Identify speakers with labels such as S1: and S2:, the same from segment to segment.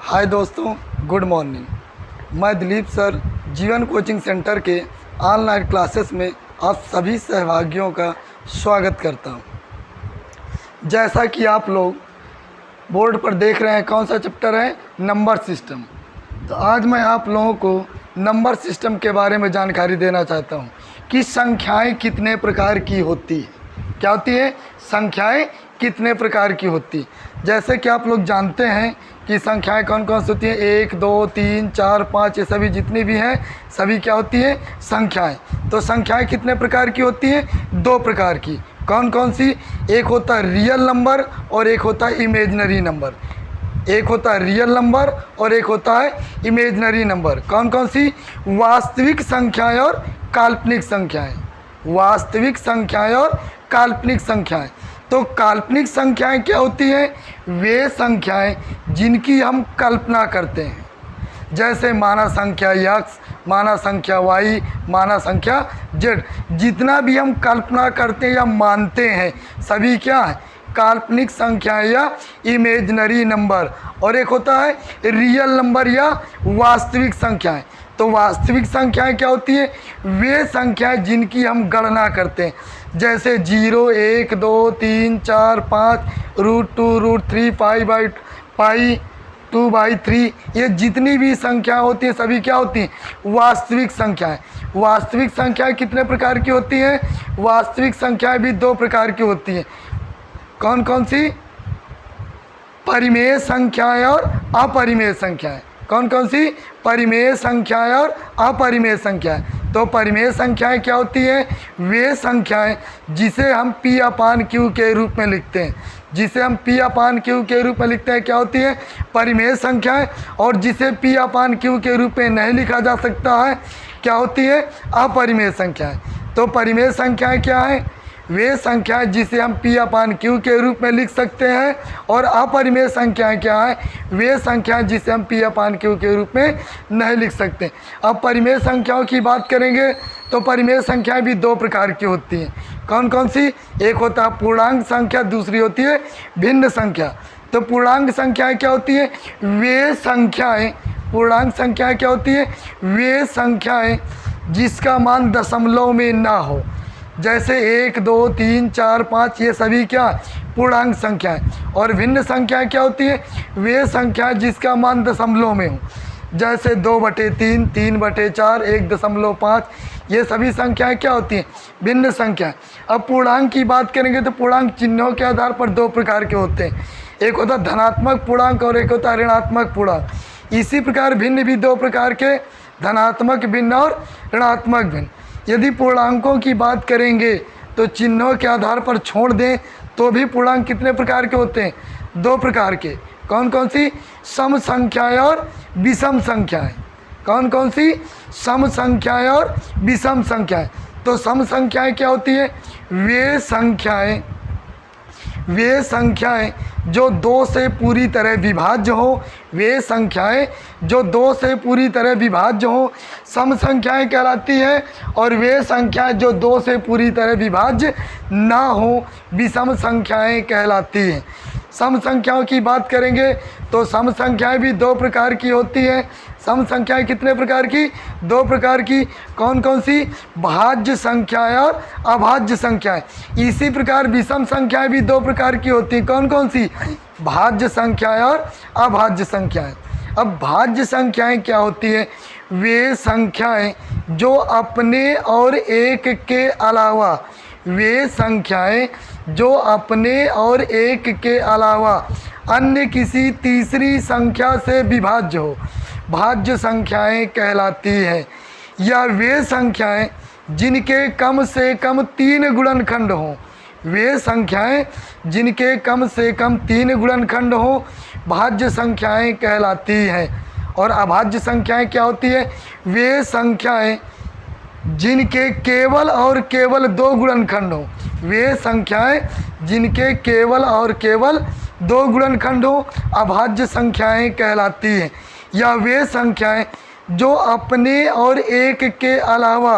S1: हाय दोस्तों, good morning. मैं Dilip sir जीवन कोचिंग सेंटर के ऑनलाइन क्लासेस में आप सभी सहभागियों का स्वागत करता हूं। जैसा कि आप लोग बोर्ड पर देख रहे हैं, कौन सा चैप्टर है? Number system. तो आज मैं आप लोगों को नंबर सिस्टम के बारे में जानकारी देना चाहता हूं कि संख्याएं कितने प्रकार की होती है। क्या होती है? संख्याएं कितने प्रकार की होती। जैसे कि आप लोग जानते हैं कि संख्याएं कौन कौन सी होती हैं। 1, 2, 3, 4, 5 ये सभी जितनी भी हैं सभी क्या होती हैं? संख्याएं। तो संख्याएं कितने प्रकार की होती हैं? 2 प्रकार की। कौन कौन सी? एक होता है रियल नंबर और एक होता है इमेजिनरी नंबर। एक होता है रियल नंबर और एक होता है इमेजिनरी नंबर। कौन कौन सी? वास्तविक संख्याएं और काल्पनिक संख्याएं। वास्तविक संख्याएं और काल्पनिक संख्याएं। तो काल्पनिक संख्याएं क्या होती हैं? वे संख्याएं जिनकी हम कल्पना करते हैं, जैसे माना संख्या x, माना संख्या y, माना संख्या z। जितना भी हम कल्पना करते हैं या मानते हैं सभी क्या है? काल्पनिक संख्या या इमेजिनरी नंबर। और एक होता है रियल नंबर या वास्तविक संख्याएं। तो वास्तविक संख्याएं क्या होती है? वे संख्याएं जिनकी हम गणना करते हैं, जैसे 0, 1, 2, 3, 4, 5, √2, √3, पाई 2/3। ये जितनी भी संख्या होती है सभी क्या होती हैं? वास्तविक संख्याएं। वास्तविक संख्याएं कितने प्रकार की होती हैं? वास्तविक संख्याएं भी 2 प्रकार की होती हैं। कौन कौन सी? परिमेय संख्याएं और अपरिमेय संख्याएं। कौन कौन सी? परिमेय संख्याएं और अपरिमेय संख्याएं। तो परिमेय संख्याएं क्या होती हैं? वे संख्याएं जिसे हम P/Q के रूप में लिखते हैं। जिसे हम P/Q के रूप में लिखते हैं क्या होती है? परिमेय संख्याएं। और जिसे P/Q के रूप में नहीं लिखा जा सकता है क्या होती है? अपरिमेय संख्याएं। तो परिमेय संख्याएं क्या है? वे संख्याएं जिसे हम P/Q के रूप में लिख सकते हैं। और अपरिमेय संख्याएं क्या है? वे संख्याएं जिसे हम P/Q के रूप में नहीं लिख सकते। अब परिमेय संख्याओं की बात करेंगे तो परिमेय संख्याएं भी 2 प्रकार की होती हैं। कौन कौन सी? एक होता है पूर्णांक संख्या, दूसरी होती है भिन्न संख्या। तो पूर्णांक संख्याएं क्या होती है? वे संख्याएं, पूर्णांक संख्याएं क्या होती है? वे संख्याएं जिसका मान दशमलव में ना हो, जैसे 1, 2, 3, 4, 5 ये सभी क्या? पूर्णांक संख्याएं। और भिन्न संख्याएं क्या होती है? वे संख्याएं जिसका मान दशमलव में हो, जैसे 2/3, 3/4, 1.5। ये सभी संख्याएं क्या होती हैं? भिन्न संख्याएं। अब पूर्णांक की बात करेंगे तो पूर्णांक चिन्हों के आधार पर 2 प्रकार के होते हैं। एक होता है धनात्मक पूर्णांक और एक होता है ऋणात्मक पूर्णांक। इसी प्रकार भिन्न भी 2 प्रकार के, धनात्मक भिन्न और ऋणात्मक भिन्न। यदि पूर्णांकों की बात करेंगे तो चिन्हों के आधार पर छोड़ दें तो भी पूर्णांक कितने प्रकार के होते हैं? 2 प्रकार के। कौन कौन सी? सम संख्याएं और विषम संख्याएं। कौन कौन सी? सम संख्याएं और विषम संख्याएं। तो सम संख्याएं क्या होती है? वे संख्याएं जो 2 से पूरी तरह विभाज्य हो। वे संख्याएं जो 2 से पूरी तरह विभाज्य हो सम संख्याएं कहलाती हैं। और वे संख्याएं जो 2 से पूरी तरह विभाज्य ना हो विषम संख्याएं कहलाती हैं। सम संख्याओं की बात करेंगे तो सम संख्याएं भी 2 प्रकार की होती हैं। सम संख्याएं कितने प्रकार की? 2 प्रकार की। कौन कौन सी? भाज्य संख्याएं और अभाज्य संख्याएं। इसी प्रकार विषम संख्याएं भी 2 प्रकार की होती हैं। कौन कौन सी? भाज्य संख्याएं और अभाज्य संख्याएं। अब भाज्य संख्याएं क्या होती है? वे संख्याएं जो अपने और एक के अलावा, वे संख्याएं जो अपने और एक के अलावा अन्य किसी तीसरी संख्या से विभाज्य हो भाज्य संख्याएं कहलाती हैं। या वे संख्याएं जिनके कम से कम 3 गुणनखंड हों। वे संख्याएं जिनके कम से कम 3 गुणनखंड हों भाज्य संख्याएं कहलाती हैं। और अभाज्य संख्याएं क्या होती है? वे संख्याएं जिनके केवल और केवल 2 गुणनखंड हो। वे संख्याएं जिनके केवल और केवल 2 गुणनखंड हो अभाज्य संख्याएं कहलाती हैं। या वे संख्याएं जो अपने और एक के अलावा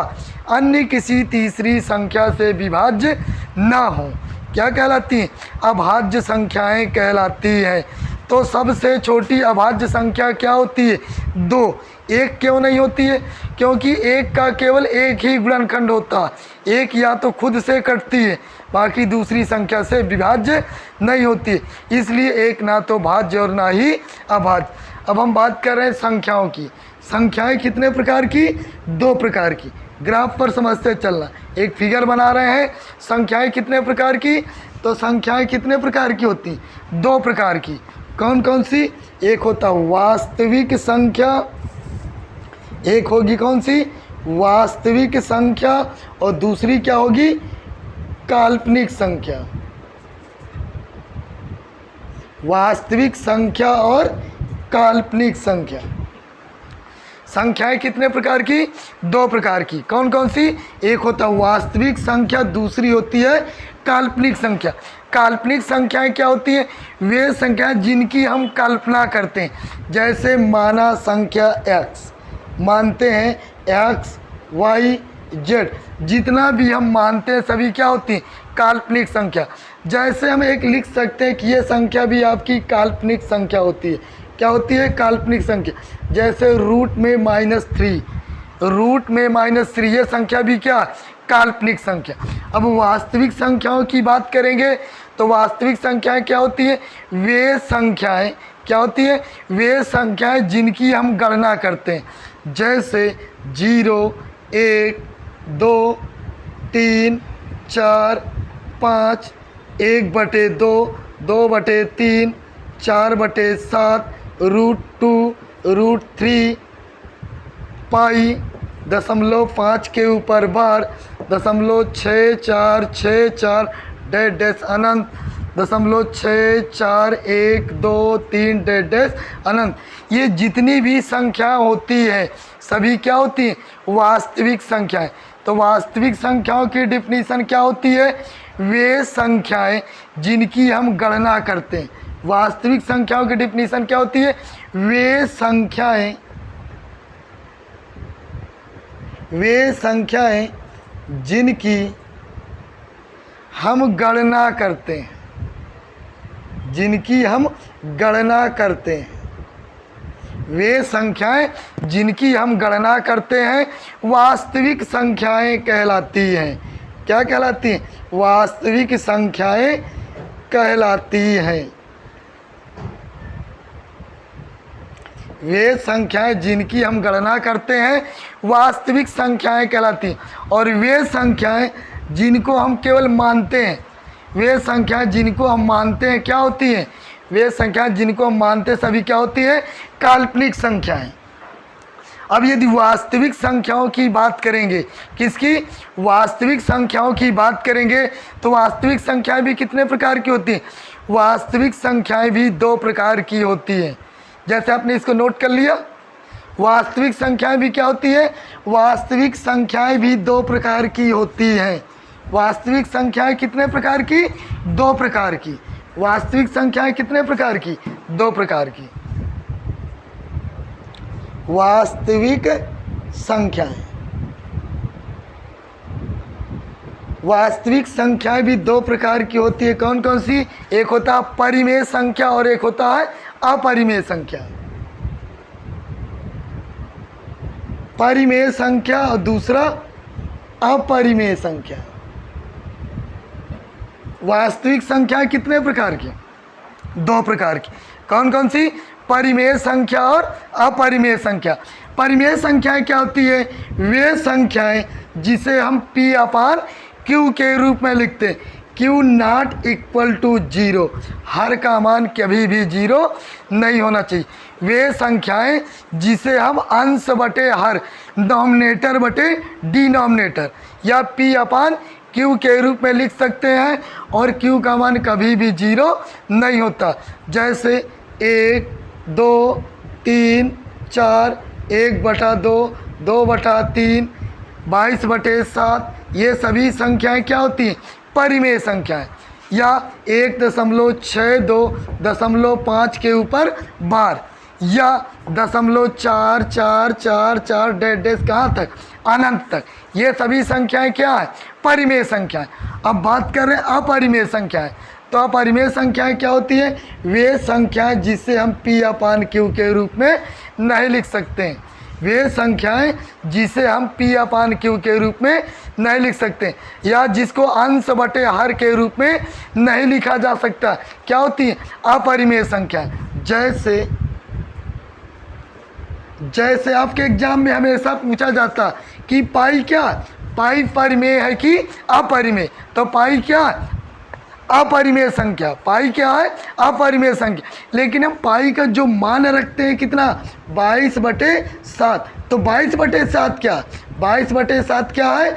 S1: अन्य किसी तीसरी संख्या से विभाज्य ना हो क्या कहलाती हैं? अभाज्य संख्याएं कहलाती हैं। तो सबसे छोटी अभाज्य संख्या क्या होती है? 2। 1 क्यों नहीं होती है? क्योंकि 1 का केवल एक ही गुणनखंड होता है। 1 या तो खुद से कटती है, बाकी दूसरी संख्या से विभाज्य नहीं होती है, इसलिए 1 ना तो भाज्य और ना ही अभाज्य। अब हम बात कर रहे हैं संख्याओं की। संख्याएं कितने प्रकार की? 2 प्रकार की। ग्राफ पर समझते चलना। एक फिगर बना रहे हैं, संख्याएं कितने प्रकार की? तो संख्याएं कितने प्रकार की होती हैं? 2 प्रकार की। कौन कौन सी? एक होता वास्तविक संख्या, एक होगी कौन सी? वास्तविक संख्या, और दूसरी क्या होगी? काल्पनिक संख्या। वास्तविक संख्या और काल्पनिक संख्या। संख्याएं कितने प्रकार की? 2 प्रकार की। कौन कौन सी? एक होता है वास्तविक संख्या, दूसरी होती है काल्पनिक संख्या। काल्पनिक संख्याएं क्या होती हैं? वे संख्याएं जिनकी हम कल्पना करते हैं। जैसे माना संख्या x, मानते हैं x, y, z, जितना भी हम मानते हैं सभी क्या होती हैं? काल्पनिक संख्या। जैसे हम एक लिख सकते हैं कि ये संख्या भी आपकी काल्पनिक संख्या होती है। क्या होती है? काल्पनिक संख्या। जैसे रूट में -3, रूट में -3, ये संख्या भी क्या? काल्पनिक संख्या। अब वास्तविक संख्याओं की बात करेंगे तो वास्तविक संख्याएं क्या होती हैं? वे संख्याएं क्या होती हैं? वे संख्याएं जिनकी हम गणना करते हैं। जैसे 0, 1, 2, 3, 4, 5, 1/2, 2/3, 4/7, √2, √3, पाई, 0.5 के ऊपर बार, 0.6464, डैश अनंत, 0.6412 डैश अनंत। ये जितनी भी संख्या होती है सभी क्या होती हैं? वास्तविक संख्याएं। तो वास्तविक संख्याओं की डिफिनीशन क्या होती है? वे संख्याएं जिनकी हम गणना करते हैं। वास्तविक संख्याओं की डिफिनीशन क्या होती है? वे संख्याएं जिनकी हम गणना करते हैं, जिनकी हम गणना करते हैं। वे संख्याएं जिनकी हम गणना करते हैं वास्तविक संख्याएं कहलाती हैं। क्या कहलाती हैं? वास्तविक संख्याएं कहलाती हैं। वे संख्याएं जिनकी हम गणना करते हैं वास्तविक संख्याएं कहलाती हैं। और वे संख्याएं जिनको हम केवल मानते हैं, वे संख्याएं जिनको हम मानते हैं क्या होती हैं? वे संख्याएं जिनको हम मानते हैं सभी क्या होती हैं? काल्पनिक संख्याएं। अब यदि वास्तविक संख्याओं की बात करेंगे, किसकी? वास्तविक संख्याओं की बात करेंगे तो वास्तविक संख्याएं भी कितने प्रकार की होती हैं? वास्तविक संख्याएं भी 2 प्रकार की होती हैं। जैसे आपने इसको नोट कर लिया। वास्तविक संख्याएं भी क्या होती है? वास्तविक संख्याएं भी 2 प्रकार की होती हैं। वास्तविक संख्याएं कितने प्रकार की? 2 प्रकार की। वास्तविक संख्याएं कितने प्रकार की? 2 प्रकार की। वास्तविक संख्याएं, वास्तविक संख्याएं भी 2 प्रकार की होती है। कौन कौन सी? एक होता है परिमेय संख्या और एक होता है अपरिमेय संख्या। परिमेय संख्या और दूसरा अपरिमेय संख्या। वास्तविक संख्याएं कितने प्रकार की? 2 प्रकार की। कौन कौन सी? परिमेय संख्या और अपरिमेय संख्या। परिमेय संख्याएं क्या होती है? वे संख्याएं जिसे हम P/Q के रूप में लिखते हैं। Q ≠ 0, हर का मान कभी भी 0 नहीं होना चाहिए। वे संख्याएं जिसे हम अंश बटे हर, नॉमिनेटर बटे डिनोमिनेटर या P/Q के रूप में लिख सकते हैं, और Q का मान कभी भी 0 नहीं होता। जैसे 1, 2, 3, 4, 1/2, 2/3, 22/7, ये सभी संख्याएं क्या होती हैं? परिमेय संख्याएं। या 1.62, 0.5 के ऊपर बार, या 0.4444 डैश कहाँ तक? अनंत तक। ये सभी संख्याएं क्या है? परिमेय संख्याएं। अब बात कर रहे हैं अपरिमेय संख्याएं। तो अपरिमेय संख्याएं क्या होती है? वे संख्याएं जिसे हम P अपान Q के रूप में नहीं लिख सकते हैं। वे संख्याएं जिसे हम P अपान Q के रूप में नहीं लिख सकते, या जिसको अंश बटे हर के रूप में नहीं लिखा जा सकता, क्या होती है? अपरिमेय संख्याएं। जैसे आपके एग्जाम में हमेशा पूछा जाता कि पाई क्या, पाई परिमेय है कि अपरिमेय? तो पाई क्या? अपरिमेय संख्या। पाई क्या है? अपरिमेय संख्या। लेकिन हम पाई का जो मान रखते हैं कितना? 22/7। तो 22/7 क्या? 22/7 क्या है?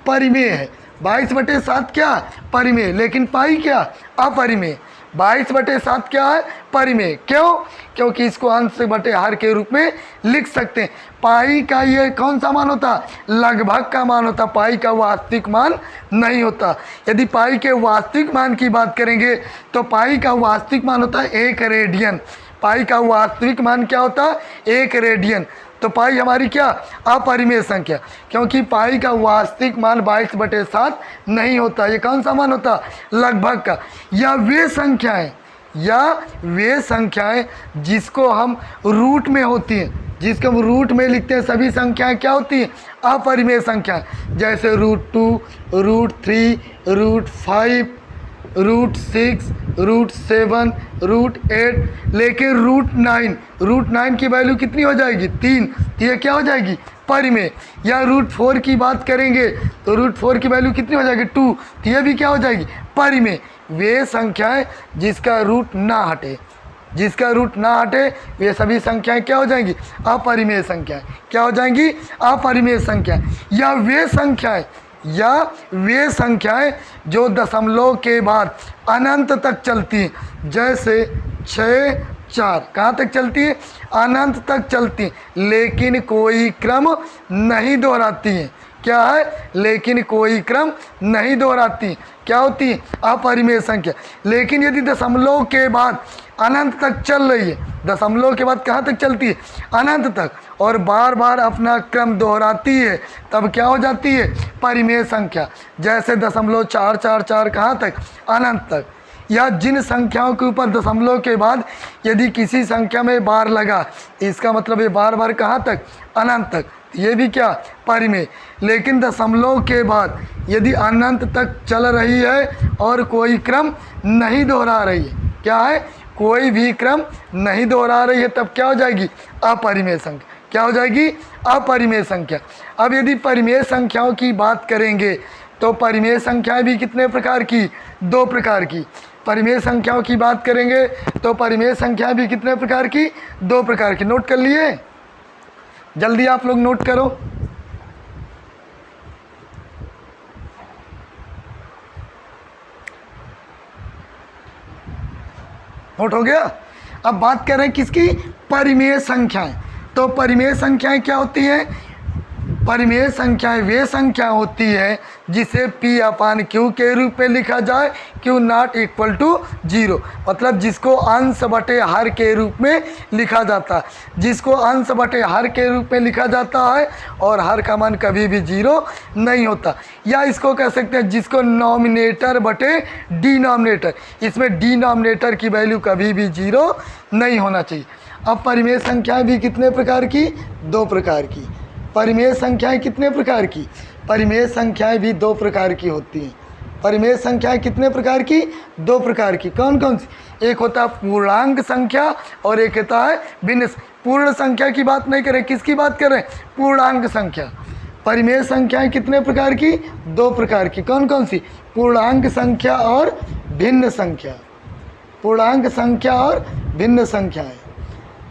S1: परिमेय है। 22/7 क्या? परिमेय। लेकिन पाई क्या? अपरिमेय। 22/7 क्या है? परिमेय। क्यों? क्योंकि इसको अंश बटे हर के रूप में लिख सकते हैं। पाई का ये कौन सा मान होता? लगभग का मान होता। पाई का वास्तविक मान नहीं होता। यदि पाई के वास्तविक मान की बात करेंगे तो पाई का वास्तविक मान होता है 1 रेडियन। पाई का वास्तविक मान क्या होता है? 1 रेडियन। तो पाई हमारी क्या? अपरिमेय संख्या, क्योंकि पाई का वास्तविक मान 22/7 नहीं होता। ये कौन सा मान होता? लगभग का। या वे संख्याएं जिसको हम रूट में होती हैं, जिसको हम रूट में लिखते हैं, सभी संख्याएं क्या होती हैं? अपरिमेय संख्याएं। जैसे √2, √3, √5, √6, √7, √8। लेकिन √9 की वैल्यू कितनी हो जाएगी? 3। तो ये क्या हो जाएगी? परिमेय। या √4 की बात करेंगे तो √4 की वैल्यू कितनी हो जाएगी? 2। तो ये भी क्या हो जाएगी? परिमेय। वे संख्याएं जिसका रूट ना हटे, वे सभी संख्याएं क्या हो जाएंगी? अपरिमेय संख्याएं। क्या हो जाएंगी? अपरिमेय संख्याएं। या वे संख्याएं जो दशमलव के बाद अनंत तक चलती हैं। जैसे 6, 4 कहाँ तक चलती है? अनंत तक चलती हैं, लेकिन कोई क्रम नहीं दोहराती हैं। क्या है? लेकिन कोई क्रम नहीं दोहराती। क्या होती है? अपरिमेय संख्या। लेकिन यदि दशमलव के बाद अनंत तक चल रही है, दशमलव के बाद कहाँ तक चलती है? अनंत तक, और बार बार अपना क्रम दोहराती है, तब क्या हो जाती है? परिमेय संख्या। जैसे 0.444 कहाँ तक? अनंत तक। या जिन संख्याओं के ऊपर दशमलव के बाद यदि किसी संख्या में बार लगा, इसका मतलब ये बार बार कहाँ तक? अनंत तक। ये भी क्या? परिमेय। लेकिन दशमलव के बाद यदि अनंत तक चल रही है और कोई क्रम नहीं दोहरा रही है, क्या है? कोई भी क्रम नहीं दोहरा रही है, तब क्या हो जाएगी? अपरिमेय संख्या। क्या हो जाएगी? अपरिमेय संख्या। अब यदि परिमेय संख्याओं की बात करेंगे तो परिमेय संख्याएं भी कितने प्रकार की? 2 प्रकार की। परिमेय संख्याओं की बात करेंगे तो परिमेय संख्याएं भी कितने प्रकार की? 2 प्रकार की। नोट कर लिए? जल्दी आप लोग नोट करो। नोट हो गया? अब बात कर रहे हैं किसकी? परिमेय संख्याएं। तो परिमेय संख्याएं क्या होती हैं? परिमेय संख्याएं वे संख्या होती है जिसे P अपान Q के रूप में लिखा जाए, Q नॉट इक्वल टू 0। मतलब जिसको अंश बटे हर के रूप में लिखा जाता है, जिसको अंश बटे हर के रूप में लिखा जाता है और हर का मान कभी भी 0 नहीं होता। या इसको कह सकते हैं जिसको नॉमिनेटर बटे डिनोमिनेटर, इसमें डिनोमिनेटर की वैल्यू कभी भी 0 नहीं होना चाहिए। अब परिमेय संख्याएं भी कितने प्रकार की? 2 प्रकार की। परिमेय संख्याएं कितने प्रकार की? परिमेय संख्याएं भी 2 प्रकार की होती हैं। परिमेय संख्याएं कितने प्रकार की? 2 प्रकार की। कौन कौन सी? एक होता है पूर्णांक संख्या और एक होता है भिन्न। पूर्ण संख्या की बात नहीं करें, किसकी बात करें? पूर्णांक संख्या। परिमेय संख्याएं कितने प्रकार की? 2 प्रकार की। कौन कौन सी? पूर्णांक संख्या और भिन्न संख्या। पूर्णांक संख्या और भिन्न संख्याएं।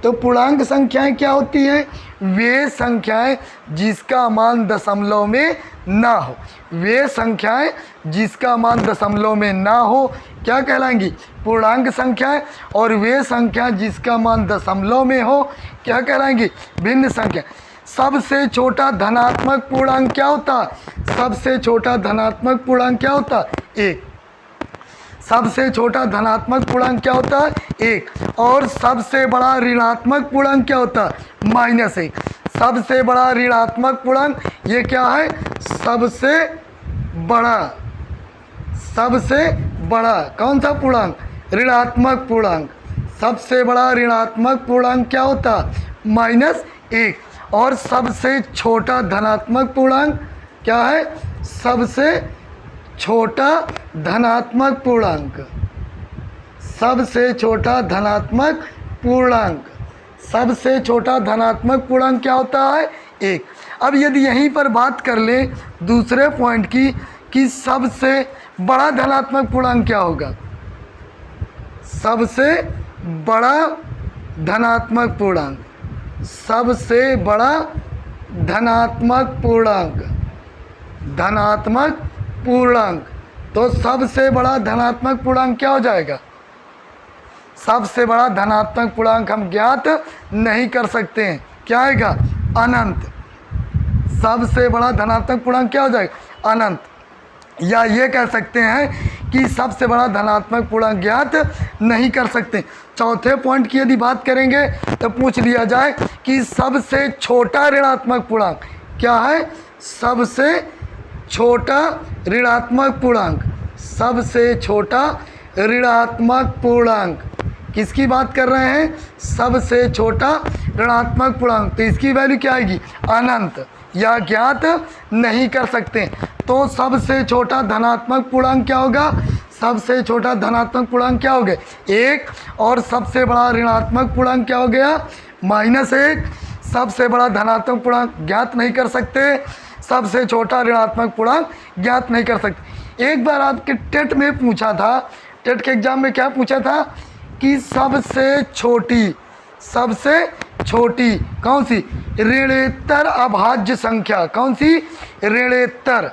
S1: तो पूर्णांक संख्याएं क्या होती हैं? वे संख्याएं जिसका मान दशमलव में ना हो। वे संख्याएं जिसका मान दशमलव में ना हो क्या कहलाएंगी? पूर्णांक संख्याएं। और वे संख्याएं जिसका मान दशमलव में हो क्या कहलाएंगी? भिन्न संख्या। सबसे छोटा धनात्मक पूर्णांक क्या होता? सबसे छोटा धनात्मक पूर्णांक क्या होता? 1। सबसे छोटा धनात्मक पूर्णांक क्या होता है? 1। और सबसे बड़ा ऋणात्मक पूर्णांक क्या होता है? -1। सबसे बड़ा ऋणात्मक पूर्णांक ये क्या है? सबसे बड़ा कौन सा पूर्णांक? ऋणात्मक पूर्णांक। सबसे बड़ा ऋणात्मक पूर्णांक क्या होता? -1। और सबसे छोटा धनात्मक पूर्णांक क्या है? सबसे छोटा धनात्मक पूर्णांक। सबसे छोटा धनात्मक पूर्णांक। सबसे छोटा धनात्मक पूर्णांक क्या होता है? 1। अब यदि यहीं पर बात कर ले दूसरे पॉइंट की कि सबसे बड़ा धनात्मक पूर्णांक क्या होगा? सबसे बड़ा धनात्मक पूर्णांक। सबसे बड़ा धनात्मक पूर्णांक। धनात्मक पूर्णांक। तो सबसे बड़ा धनात्मक पूर्णांक क्या हो जाएगा? सबसे बड़ा धनात्मक पूर्णांक हम ज्ञात नहीं कर सकते हैं। क्या आएगा? अनंत। सबसे बड़ा धनात्मक पूर्णांक क्या हो जाएगा? अनंत। या ये कह सकते हैं कि सबसे बड़ा धनात्मक पूर्णांक ज्ञात नहीं कर सकते। चौथे पॉइंट की यदि बात करेंगे तो पूछ लिया जाए कि सबसे छोटा ऋणात्मक पूर्णांक क्या है? सबसे छोटा ऋणात्मक पूर्णांक। सबसे छोटा ऋणात्मक पूर्णांक किसकी बात कर रहे हैं? सबसे छोटा ऋणात्मक पूर्णांक। तो इसकी वैल्यू क्या आएगी? अनंत। या ज्ञात नहीं कर सकते। तो सबसे छोटा धनात्मक पूर्णांक क्या होगा? सबसे छोटा धनात्मक पूर्णांक क्या हो गया? 1। और सबसे बड़ा ऋणात्मक पूर्णांक क्या हो गया? -1। सबसे बड़ा धनात्मक पूर्णांक ज्ञात नहीं कर सकते, सबसे छोटा ऋणात्मक पूर्णांक ज्ञात नहीं कर सकते। एक बार आपके टेट में पूछा था, टेट के एग्जाम में क्या पूछा था कि सबसे छोटी कौन सी ऋणेतर अभाज्य संख्या? कौन सी? ऋणेतर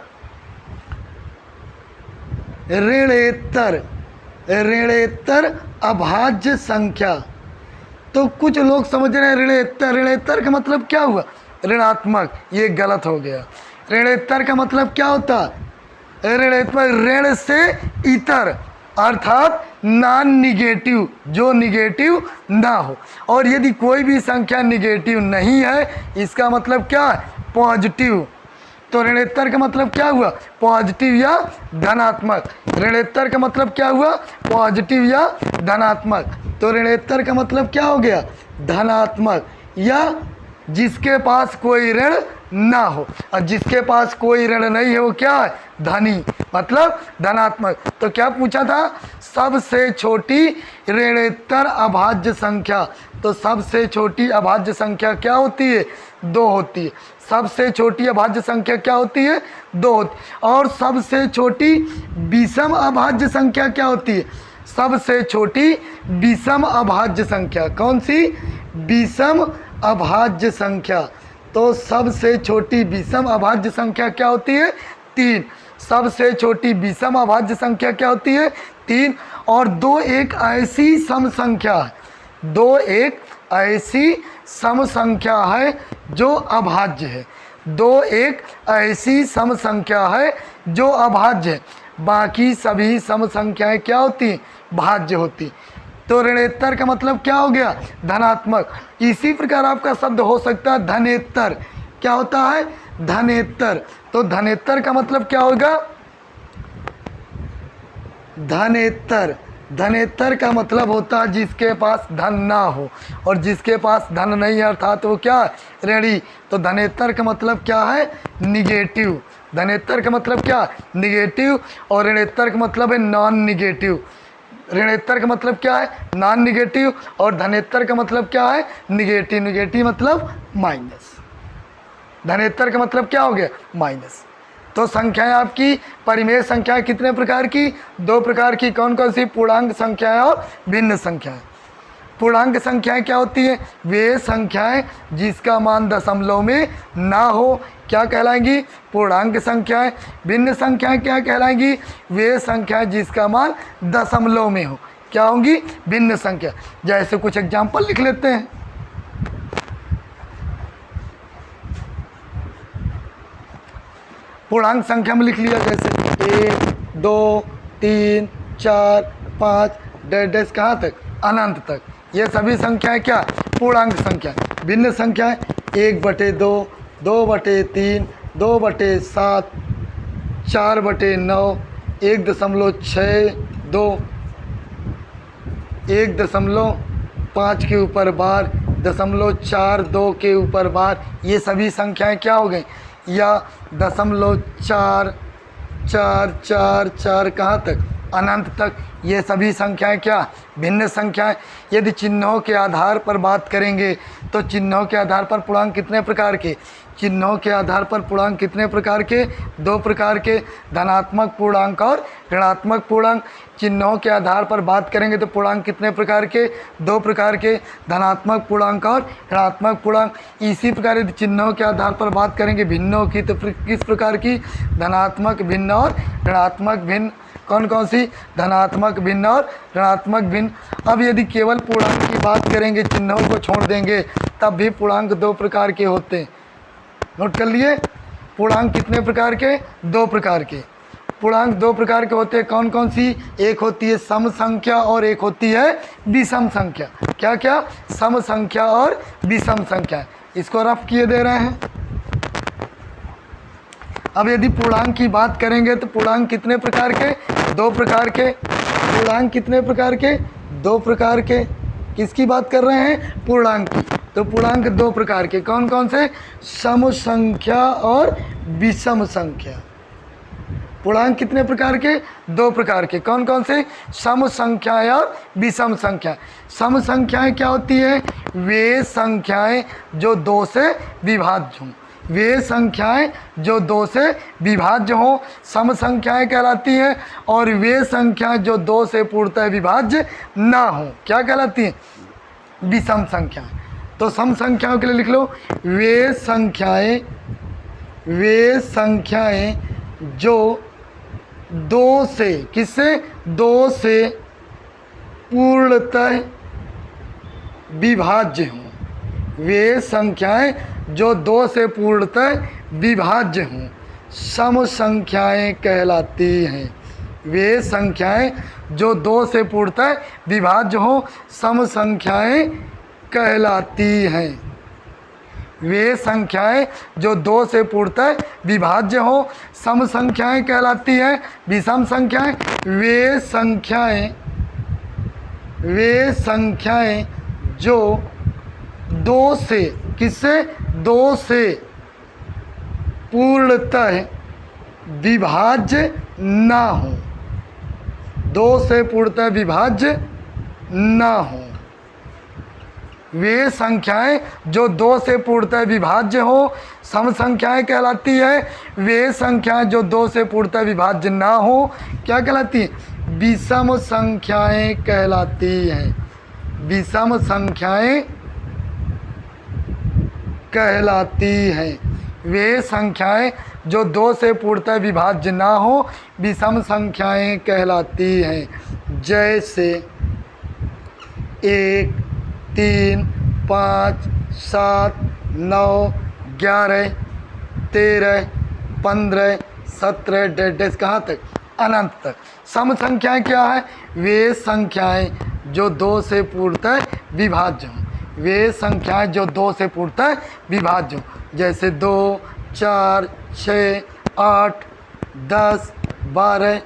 S1: अभाज्य संख्या। तो कुछ लोग समझ रहे हैं ऋणेतर का मतलब क्या हुआ? ऋणात्मक। ये गलत हो गया। ऋणेतर का मतलब क्या होता? ऋणेतर ऋण से इतर अर्थात नॉन निगेटिव, जो निगेटिव ना हो। और यदि कोई भी संख्या निगेटिव नहीं है इसका मतलब क्या है? पॉजिटिव। तो ऋणेतर का मतलब क्या हुआ? पॉजिटिव या धनात्मक। ऋणेतर का मतलब क्या हुआ? पॉजिटिव या धनात्मक। तो ऋणेतर का मतलब क्या हो गया? धनात्मक। या जिसके पास कोई ऋण ना हो। और जिसके पास कोई ऋण नहीं है वो क्या है? धनी, मतलब धनात्मक। तो क्या पूछा था? सबसे छोटी ऋणेतर अभाज्य संख्या। तो सबसे छोटी अभाज्य संख्या क्या होती है? 2 होती है। सबसे छोटी अभाज्य संख्या क्या होती है? 2 होती है। और सबसे छोटी विषम अभाज्य संख्या क्या होती है? सबसे छोटी विषम अभाज्य संख्या। कौन सी? विषम अभाज्य संख्या। तो सबसे छोटी विषम अभाज्य संख्या क्या होती है? 3। सबसे छोटी विषम अभाज्य संख्या क्या होती है? 3। और 2 एक ऐसी सम संख्या है, 2 एक ऐसी सम संख्या है जो अभाज्य है। 2 एक ऐसी सम संख्या है जो अभाज्य है। बाकी सभी सम संख्याएं क्या होती? भाज्य होती। तो ऋणेतर का मतलब क्या हो गया? धनात्मक। इसी प्रकार आपका शब्द हो सकता है धनेतर। क्या होता है? धनेतर। तो धनेतर का मतलब क्या होगा? धनेतर का मतलब होता है जिसके पास धन ना हो। और जिसके पास धन नहीं है अर्थात वो क्या है? ऋणी। तो धनेतर का मतलब क्या है? निगेटिव। धनेतर का मतलब क्या? निगेटिव। और ऋणेतर का मतलब है नॉन निगेटिव। ऋणेतर का मतलब क्या है? Non negative. और धनेतर का मतलब क्या है? निगेटिव। निगेटिव मतलब माइनस। धनेतर का मतलब क्या हो गया? माइनस। तो संख्याएं आपकी परिमेय संख्याएं कितने प्रकार की? 2 प्रकार की। कौन कौन सी? पूर्णांक संख्याएं और भिन्न संख्याएं। पूर्णांक संख्याएं क्या होती हैं? वे संख्याएं जिसका मान दशमलव में ना हो क्या कहलाएंगी? पूर्णांक संख्याएं। भिन्न संख्याएं क्या कहलाएंगी? वे संख्याएं जिसका मान दशमलव में हो क्या होंगी? भिन्न संख्या। जैसे कुछ एग्जाम्पल लिख लेते हैं। पूर्णांक संख्या में लिख लिया जैसे 1 2 3 4 5 डैश डैश कहाँ तक? अनंत तक। ये सभी संख्याएं क्या? पूर्णांक संख्या। भिन्न संख्याएं 1/2 2/3 2/7 4/9 1.6 2, 1.5 के ऊपर बार, 0.42 के ऊपर बार, ये सभी संख्याएं क्या हो गई, या 0.44444 कहाँ तक, अनंत तक, ये सभी संख्याएं क्या, भिन्न संख्याएं। यदि चिन्हों के आधार पर बात करेंगे तो चिन्हों के आधार पर पूर्णांक कितने प्रकार के, चिन्हों के आधार पर पूर्णांक कितने प्रकार के, 2 प्रकार के, धनात्मक पूर्णांक और ऋणात्मक पूर्णांक। चिन्हों के आधार पर बात करेंगे तो पूर्णांक कितने प्रकार के, 2 प्रकार के, धनात्मक पूर्णांक और ऋणात्मक पूर्णांक। इसी प्रकार यदि चिन्हों के आधार पर बात करेंगे भिन्नों की तो किस प्रकार की, धनात्मक भिन्न और ऋणात्मक भिन्न। कौन कौन सी, धनात्मक भिन्न और ऋणात्मक भिन्न। अब यदि केवल पूर्णांक की बात करेंगे, चिन्हों को छोड़ देंगे, तब भी पूर्णांक 2 प्रकार के होते हैं। नोट कर लिए, पूर्णांक कितने प्रकार के, 2 प्रकार के। पूर्णांक 2 प्रकार के होते हैं, कौन कौन सी, एक होती है सम संख्या और एक होती है विषम संख्या। क्या क्या, सम संख्या और विषम संख्या। इसको रफ किए दे रहे हैं। अब यदि पूर्णांक की बात करेंगे तो पूर्णांक कितने प्रकार के, 2 प्रकार के। पूर्णांक कितने प्रकार के, 2 प्रकार के। किसकी बात कर रहे हैं, पूर्णांक की। तो पूर्णांक 2 प्रकार के, कौन कौन से, सम संख्या और विषम संख्या। पूर्णांक कितने प्रकार के, 2 प्रकार के। कौन कौन से, सम संख्याएं और विषम संख्या। सम संख्याएं क्या होती है, वे संख्याएं जो 2 से विभाज्य हों, वे संख्याएं जो 2 से विभाज्य हों, सम संख्याएं कहलाती हैं। और वे संख्याएं जो 2 से पूर्णतः विभाज्य ना हो, क्या कहलाती हैं, विषम संख्याएं। तो सम संख्याओं के लिए लिख लो, वे संख्याएं जो 2 से, किससे, 2 से पूर्णतः विभाज्य हों। वे संख्याएं जो 2 से पूर्णतः विभाज्य हों, सम संख्याएं कहलाती हैं। वे संख्याएं जो 2 से पूर्णतः विभाज्य हों, सम संख्याएं कहलाती हैं। वे संख्याएं जो 2 से पूर्णतः विभाज्य हों, सम संख्याएं कहलाती हैं। विषम संख्याएं, वे संख्याएं जो 2 से, किससे, 2 से पूर्णतः विभाज्य ना हो, 2 से पूर्णतः विभाज्य ना हो। वे संख्याएं जो 2 से पूर्णतः विभाज्य हो, सम संख्याएं कहलाती है। वे संख्याएं जो 2 से पूर्णतः विभाज्य ना हो, क्या कहलाती है, विषम संख्याएं कहलाती हैं। विषम संख्याएं कहलाती हैं। वे संख्याएं जो 2 से पूर्णतः विभाज्य ना हो, विषम संख्याएं कहलाती हैं। जैसे 1, 3, 5, 7, 9, 11, 13, 15, 17 डेढ़ कहाँ तक, अनंत तक। सम संख्याएं क्या है, वे संख्याएं जो 2 से पूर्णतः विभाज्य हों। वे संख्याएं जो 2 से पूर्णतः विभाज्य हों। जैसे 2, 4, 6, 8, 10, 12,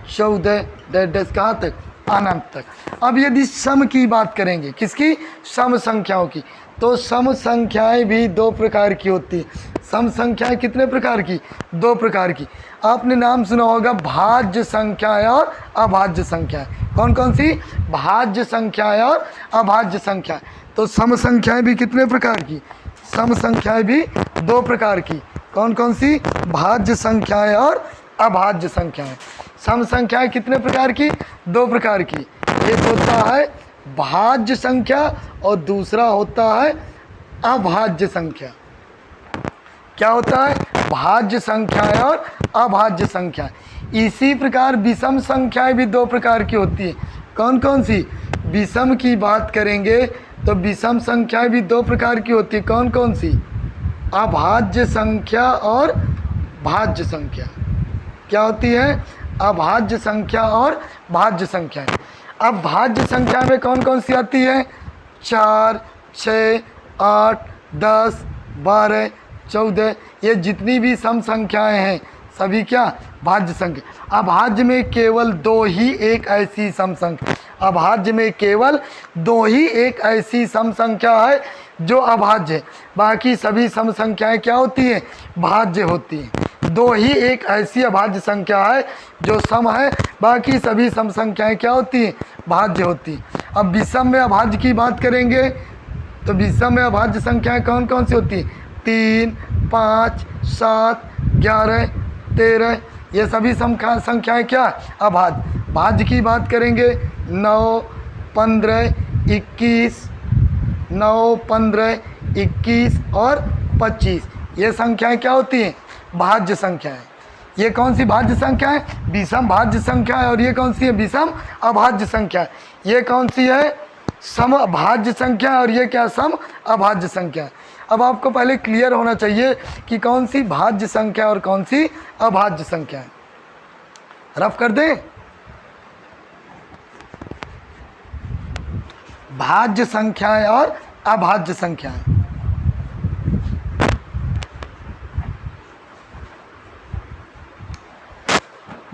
S1: 14 डेढ़ कहाँ तक, अनंत तक। अब यदि सम की बात करेंगे, किसकी, सम संख्याओं की, तो सम संख्याएं भी 2 प्रकार की होती है। सम संख्याएं कितने प्रकार की, 2 प्रकार की। आपने नाम सुना होगा भाज्य संख्याएं और अभाज्य संख्याएं। कौन कौन सी, भाज्य संख्याएं और अभाज्य संख्याएं। तो सम संख्याएं भी कितने प्रकार की, सम संख्याएं भी 2 प्रकार की। कौन कौन सी, भाज्य संख्याएं और अभाज्य संख्याएं। सम संख्याएं कितने प्रकार की, 2 प्रकार की। एक होता है भाज्य संख्या और दूसरा होता है अभाज्य संख्या। क्या होता है, भाज्य संख्याएं और अभाज्य संख्या। इसी प्रकार विषम संख्याएं भी 2 प्रकार की होती है। कौन कौन सी, विषम की बात करेंगे तो विषम संख्याएं भी 2 प्रकार की होती है। कौन कौन सी, अभाज्य संख्या और भाज्य संख्या। क्या होती है, अभाज्य संख्या और भाज्य संख्या। अब भाज्य संख्या में कौन कौन सी आती है, 4, 6, 8, 10, 12, 14, ये जितनी भी सम संख्याएं हैं सभी क्या, भाज्य संख्या। अभाज्य में केवल दो ही एक ऐसी सम संख्या, अभाज्य में केवल दो ही एक ऐसी सम संख्या है जो अभाज्य है, बाकी सभी सम संख्याएं क्या होती हैं? भाज्य होती हैं। दो ही एक ऐसी अभाज्य संख्या है जो सम है, बाकी सभी सम संख्याएं क्या होती हैं? भाज्य होती हैं। अब विषम में अभाज्य की बात करेंगे तो विषम में अभाज्य संख्याएं कौन कौन सी होती हैं? 3, 5, 7, 11, 13, ये सभी संख्याएं क्या? अभाज्य। भाज्य की बात करेंगे 9, 15, 21, 9, 15, 21 और 25, ये संख्याएं क्या होती हैं? भाज्य संख्याएं। ये कौन सी भाज्य संख्या है? विषम भाज्य संख्या है। और ये कौन सी है? विषम अभाज्य संख्या है। ये कौन सी है? सम भाज्य संख्या है। और ये क्या? सम अभाज्य संख्या है। अब आपको पहले क्लियर होना चाहिए कि कौन सी भाज्य संख्या और कौन सी अभाज्य संख्या है। रफ कर दें। भाज्य संख्याएं और अभाज्य संख्याएं।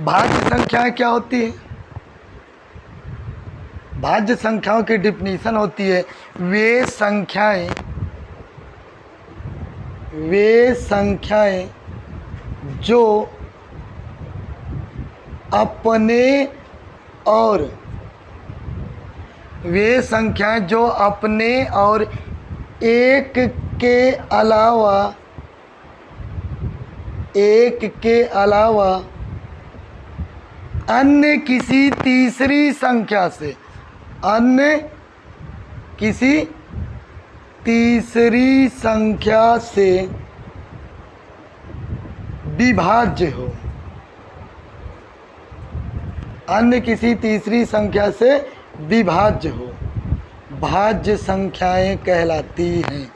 S1: भाज्य संख्याएं क्या होती है? भाज्य संख्याओं की डिफिनीशन होती है वे संख्याएं जो अपने और एक के अलावा अन्य किसी तीसरी संख्या से विभाज्य हो, अन्य किसी तीसरी संख्या से विभाज्य हो, भाज्य संख्याएं कहलाती हैं।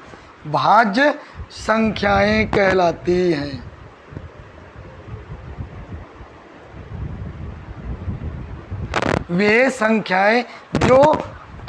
S1: भाज्य संख्याएं कहलाती हैं। वे संख्याएं जो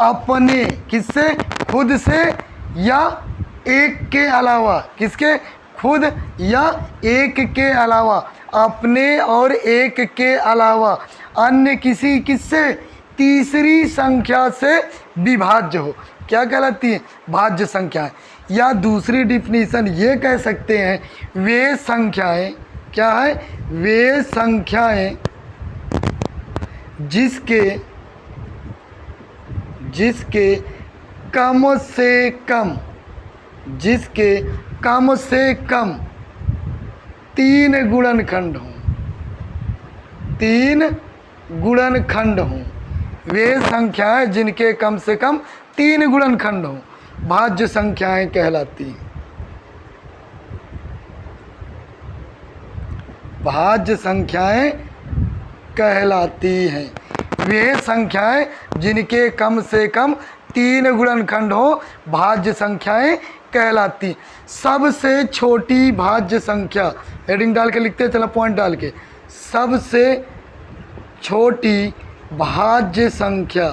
S1: अपने किससे? खुद से या एक के अलावा, किसके? खुद या एक के अलावा, अपने और एक के अलावा अन्य किसी किससे? तीसरी संख्या से विभाज्य हो, क्या कहलाती है? भाज्य संख्याएं। या दूसरी डिफिनीशन ये कह सकते हैं वे संख्याएं क्या है? वे संख्याएं जिसके कम से कम 3 गुणनखंड हों, 3 गुणनखंड हों। वे संख्याएं जिनके कम से कम 3 गुणनखंड हों, भाज्य संख्याएं कहलाती हैं। भाज्य संख्याएं कहलाती हैं। वे संख्याएं जिनके कम से कम 3 गुणनखंड हो, भाज्य संख्याएं कहलाती। सबसे छोटी भाज्य संख्या, हेडिंग डाल के लिखते हैं, चलो पॉइंट डाल के। सबसे छोटी भाज्य संख्या,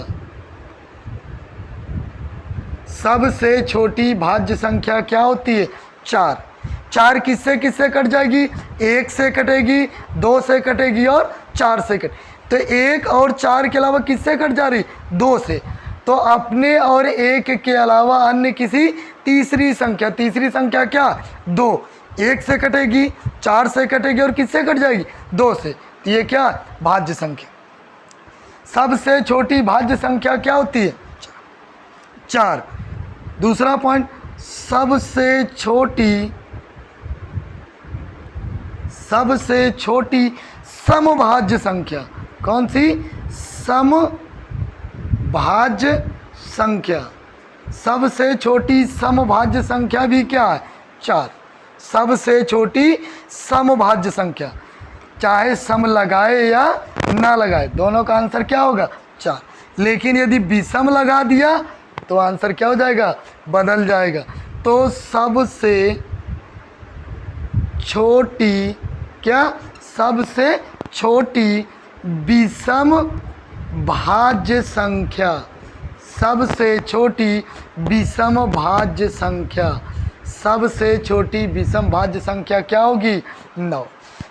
S1: सबसे छोटी भाज्य संख्या क्या होती है? 4। 4 किससे किससे कट जाएगी? 1 से कटेगी, 2 से कटेगी और 4 से कट। तो 1 और 4 के अलावा किससे कट जा रही? 2 से। तो अपने और 1 के अलावा अन्य किसी तीसरी संख्या, तीसरी संख्या क्या? 2। 1 से कटेगी, 4 से कटेगी और किससे कट जाएगी? 2 से। ये क्या? भाज्य संख्या। सबसे छोटी भाज्य संख्या क्या होती है? 4। दूसरा पॉइंट, सबसे छोटी समभाज्य संख्या। कौन सी? समभाज्य संख्या। सबसे छोटी समभाज्य संख्या भी क्या है? 4। सबसे छोटी समभाज्य संख्या, चाहे सम लगाए या ना लगाए, दोनों का आंसर क्या होगा? 4। लेकिन यदि विषम लगा दिया तो आंसर क्या हो जाएगा? बदल जाएगा। तो सबसे छोटी क्या? सबसे छोटी विषम भाज्य संख्या, सबसे छोटी विषम भाज्य संख्या, सबसे छोटी विषम भाज्य संख्या क्या होगी? 9।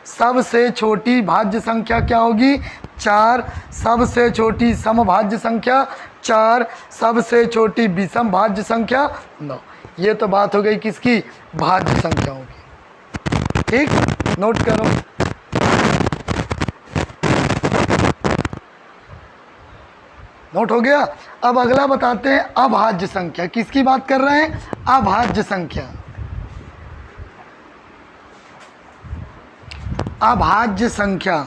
S1: सबसे छोटी भाज्य संख्या क्या होगी? 4। सबसे छोटी समभाज्य संख्या 4। सबसे छोटी विषम भाज्य संख्या 9। ये तो बात हो गई किसकी? भाज्य संख्याओं की। ठीक, नोट करो। नोट हो गया। अब अगला बताते हैं अभाज्य संख्या। किसकी बात कर रहे हैं? अभाज्य संख्या। अभाज्य संख्या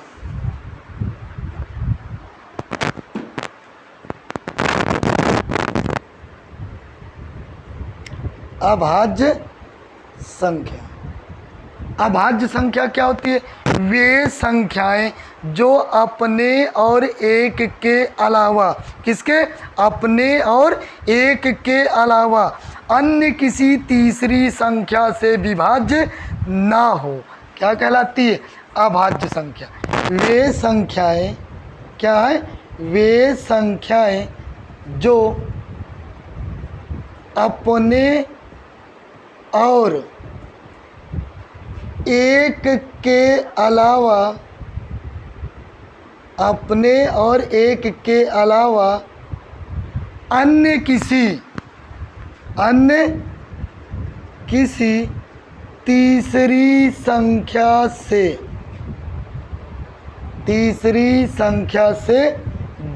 S1: अभाज्य संख्या। अभाज्य संख्या क्या होती है? वे संख्याएं जो अपने और एक के अलावा, किसके? अपने और एक के अलावा अन्य किसी तीसरी संख्या से विभाज्य ना हो, क्या कहलाती है? अभाज्य संख्या। वे संख्याएं क्या है? वे संख्याएं जो अपने और एक के अलावा, अपने और एक के अलावा अन्य किसी तीसरी संख्या से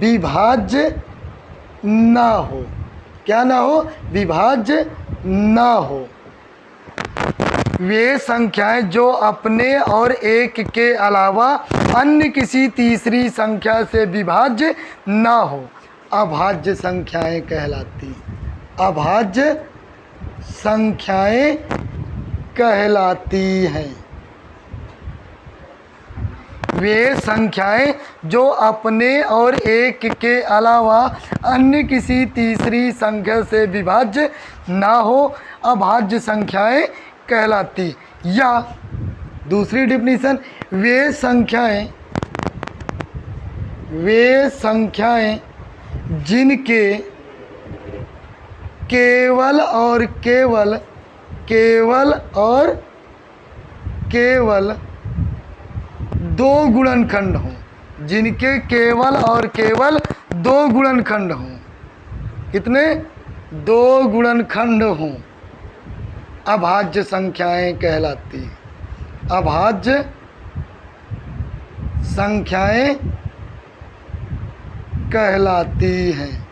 S1: विभाज्य ना हो। क्या ना हो? विभाज्य ना हो। वे संख्याएं जो अपने और एक के अलावा अन्य किसी तीसरी संख्या से विभाज्य ना हो, अभाज्य संख्याएं कहलाती। अभाज्य संख्याएं कहलाती हैं। वे संख्याएं जो अपने और एक के अलावा अन्य किसी तीसरी संख्या से विभाज्य ना हो, अभाज्य संख्याएं कहलाती। या दूसरी डिफिनीशन, वे संख्याएं जिनके केवल दो गुणनखंड हों। जिनके केवल और केवल दो गुणनखंड हों। कितने? 2 गुणनखंड हों, अभाज्य संख्याएं कहलाती। अभाज्य संख्याएं कहलाती हैं।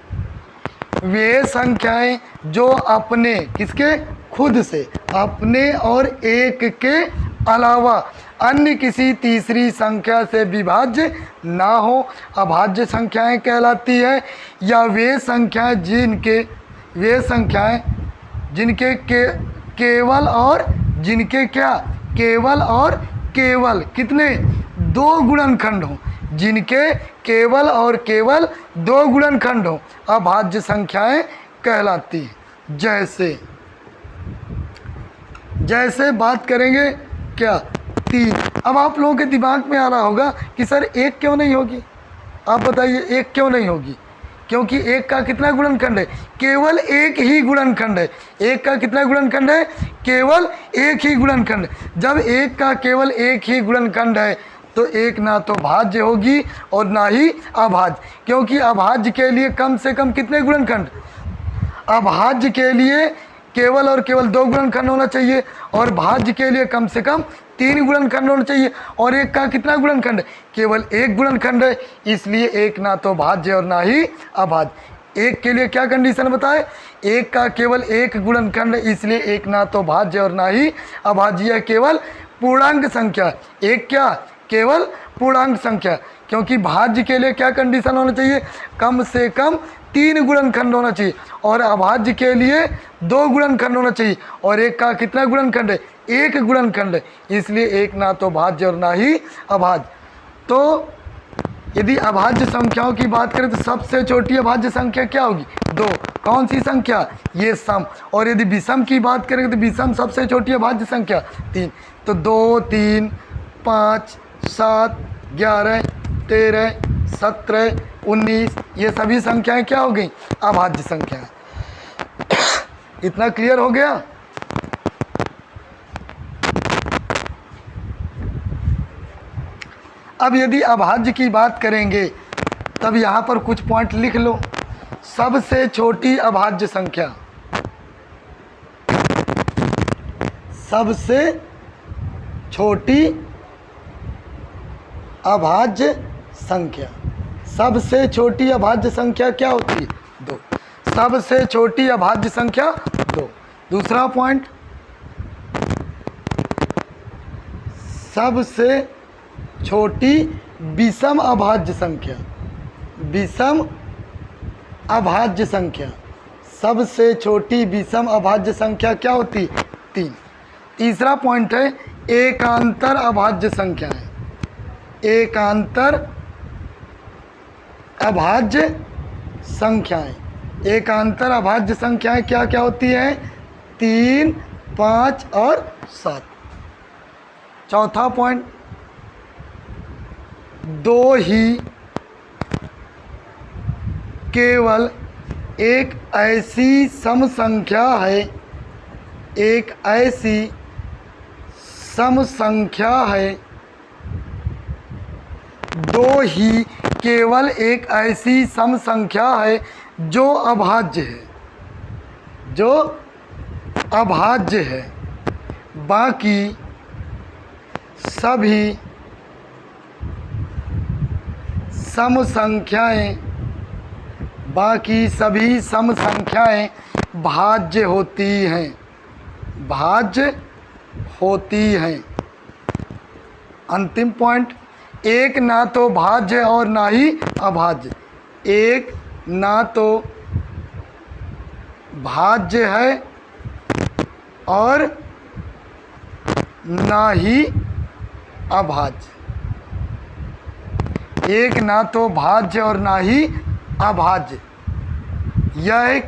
S1: वे संख्याएं जो अपने, किसके? खुद से, अपने और एक के अलावा अन्य किसी तीसरी संख्या से विभाज्य ना हो, अभाज्य संख्याएं कहलाती है। या वे संख्याएं जिनके केवल और जिनके क्या? केवल और केवल कितने? 2 गुणनखंड हो। जिनके केवल और केवल 2 गुणनखंड हो, अभाज्य संख्याएं कहलाती। जैसे बात करेंगे क्या? 3। अब आप लोगों के दिमाग में आ रहा होगा कि सर 1 क्यों नहीं होगी? आप बताइए 1 क्यों नहीं होगी? क्योंकि 1 का कितना गुणनखंड है? केवल 1 ही गुणनखंड है। 1 का कितना गुणनखंड है? केवल 1 ही गुणनखंड। जब 1 का केवल 1 ही गुणनखंड है तो 1 ना तो भाज्य होगी और ना ही अभाज्य। क्योंकि अभाज्य के लिए कम से कम कितने गुणनखंड? अभाज्य के लिए केवल और केवल 2 गुणनखंड होना चाहिए और भाज्य के लिए कम से कम 3 गुणनखंड होना चाहिए। और 1 का कितना गुणनखंड? केवल 1 गुणनखंड है, इसलिए 1 ना तो भाज्य और ना ही अभाज्य। 1 के लिए क्या कंडीशन बताए? 1 का केवल 1 गुणनखंड है, इसलिए 1 ना तो भाज्य और ना ही अभाज्य है, केवल पूर्णांक संख्या। 1 क्या? केवल पूर्णांक संख्या। क्योंकि भाज्य के लिए क्या कंडीशन होना चाहिए? कम से कम 3 गुणनखंड होना चाहिए और अभाज्य के लिए 2 गुणनखंड होना चाहिए। और 1 का कितना गुणनखंड है? 1 गुणनखंड है, इसलिए 1 ना तो भाज्य और ना ही अभाज्य। तो यदि अभाज्य संख्याओं की बात करें तो सबसे छोटी अभाज्य संख्या क्या होगी? 2। कौन सी संख्या? ये सम। और यदि विषम की बात करें तो विषम सबसे छोटी अभाज्य संख्या 3। तो 2, 3, 5, 7, 11, 13, 17, 19 ये सभी संख्याएं क्या हो गई? अभाज्य संख्याएं। इतना क्लियर हो गया? अब यदि अभाज्य की बात करेंगे तब यहाँ पर कुछ पॉइंट लिख लो। सबसे छोटी अभाज्य संख्या, सबसे छोटी अभाज्य संख्या, सबसे छोटी अभाज्य संख्या क्या होती है? 2। सबसे छोटी अभाज्य संख्या 2। दूसरा पॉइंट, सबसे छोटी विषम अभाज्य संख्या, विषम अभाज्य संख्या, सबसे छोटी विषम अभाज्य संख्या क्या होती है? 3। तीसरा पॉइंट है एकांतर अभाज्य संख्याएं, एकांतर अभाज्य संख्याएं, एकांतर अभाज्य संख्याएं क्या क्या होती हैं? 3, 5 और 7। चौथा पॉइंट, 2 ही केवल एक ऐसी सम संख्या है, एक ऐसी सम संख्या है, 2 ही केवल एक ऐसी सम संख्या है जो अभाज्य है, जो अभाज्य है। बाकी सभी सम संख्याएं, बाकी सभी सम संख्याएं भाज्य होती हैं, भाज्य होती हैं। अंतिम पॉइंट, एक ना तो भाज्य और ना ही अभाज्य, एक ना तो भाज्य है और ना ही अभाज्य, एक ना तो भाज्य और ना ही अभाज्य। यह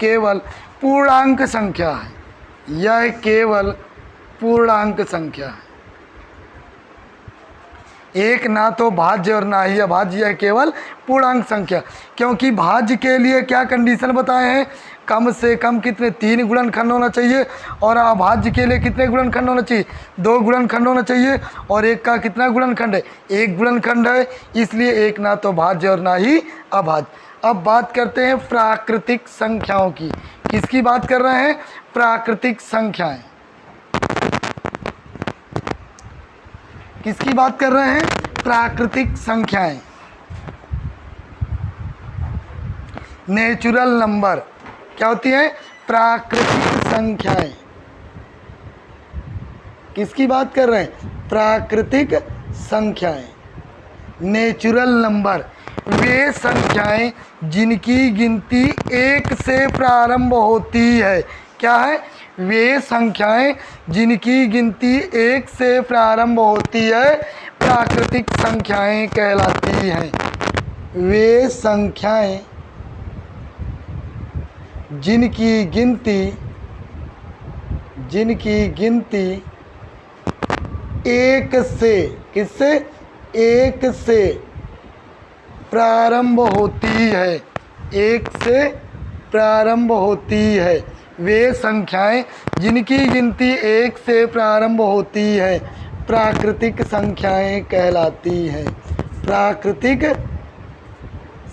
S1: केवल पूर्णांक संख्या है, यह केवल पूर्णांक संख्या है। एक ना तो भाज्य और ना ही अभाज्य, यह केवल पूर्णांक संख्या। क्योंकि भाज्य के लिए क्या कंडीशन बताए हैं? कम से कम कितने? 3 गुणनखंड होना चाहिए। और अभाज्य के लिए कितने गुणनखंड होना चाहिए? 2 गुणनखंड होना चाहिए। और एक का कितना गुणनखंड है? 1 गुणनखंड है। इसलिए एक ना तो भाज्य और ना ही अभाज्य। अब बात करते हैं प्राकृतिक संख्याओं की। किसकी बात कर रहे हैं? प्राकृतिक संख्याएं। किसकी बात कर रहे हैं? प्राकृतिक संख्याएं। नेचुरल नंबर क्या होती है? प्राकृतिक संख्याएं। किसकी बात कर रहे हैं? प्राकृतिक संख्याएं। नेचुरल नंबर वे संख्याएं जिनकी गिनती 1 से प्रारंभ होती है। क्या है? वे संख्याएं जिनकी गिनती 1 से प्रारंभ होती है प्राकृतिक संख्याएं कहलाती हैं। वे संख्याएं जिनकी गिनती 1 से, किससे? 1 से प्रारंभ होती है, 1 से प्रारंभ होती है। वे संख्याएं जिनकी गिनती 1 से प्रारंभ होती है प्राकृतिक संख्याएं कहलाती हैं। प्राकृतिक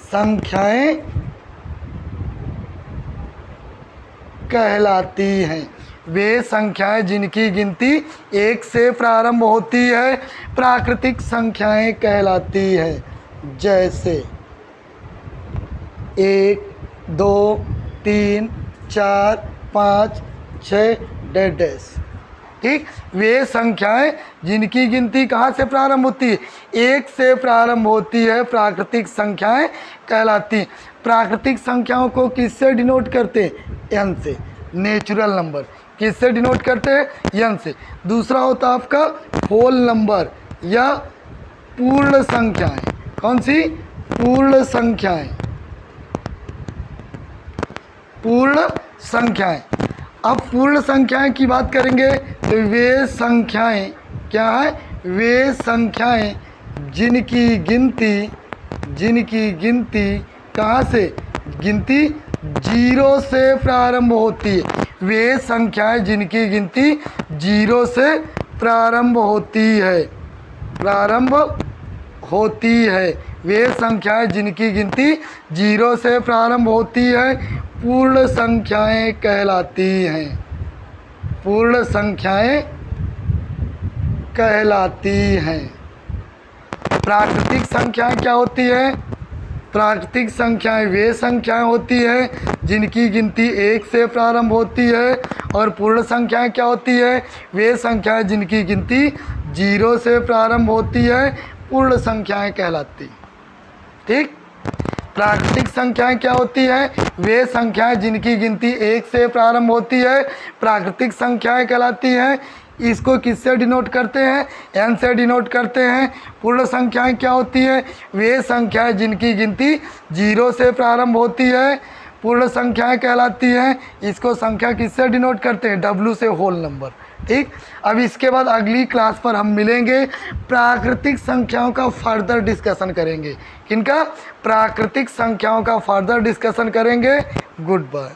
S1: संख्याएं कहलाती हैं। वे संख्याएं जिनकी गिनती 1 से प्रारंभ होती है प्राकृतिक संख्याएं कहलाती हैं। जैसे 1, 2, 3, 4, 5, 6 डैश। ठीक, वे संख्याएं जिनकी गिनती कहाँ से प्रारंभ होती है? 1 से प्रारंभ होती है प्राकृतिक संख्याएं कहलाती हैं। प्राकृतिक संख्याओं को किससे डिनोट करते हैं? n से। नेचुरल नंबर किससे डिनोट करते हैं? n से। दूसरा होता है आपका होल नंबर या पूर्ण संख्याएं। कौन सी? पूर्ण संख्याएं। पूर्ण संख्याएं। अब पूर्ण संख्याएं की बात करेंगे तो वे संख्याएं क्या है? वे संख्याएं जिनकी गिनती कहाँ से? गिनती 0 से प्रारंभ होती है। वे संख्याएं जिनकी गिनती 0 से प्रारंभ होती है वे संख्याएं जिनकी गिनती 0 से प्रारंभ होती है पूर्ण संख्याएं कहलाती हैं। पूर्ण संख्याएं कहलाती हैं। प्राकृतिक संख्याएं क्या होती है? प्राकृतिक संख्याएं वे संख्याएं होती है जिनकी गिनती 1 से प्रारंभ होती है, और पूर्ण संख्याएं क्या होती है? वे संख्याएं जिनकी गिनती 0 से प्रारंभ होती है पूर्ण संख्याएं कहलाती। ठीक। प्राकृतिक संख्याएं क्या होती है? वे संख्याएं जिनकी गिनती 1 से प्रारंभ होती है प्राकृतिक संख्याएं कहलाती हैं। इसको किससे डिनोट करते हैं? n से डिनोट करते हैं। पूर्ण संख्याएं क्या होती है? वे संख्याएं जिनकी गिनती 0 से प्रारंभ होती है पूर्ण संख्याएं कहलाती हैं। इसको संख्या किससे डिनोट करते हैं? w से होल नंबर। ठीक। अब इसके बाद अगली क्लास पर हम मिलेंगे, प्राकृतिक संख्याओं का फर्दर डिस्कशन करेंगे। किनका? प्राकृतिक संख्याओं का फर्दर डिस्कशन करेंगे। Good bye.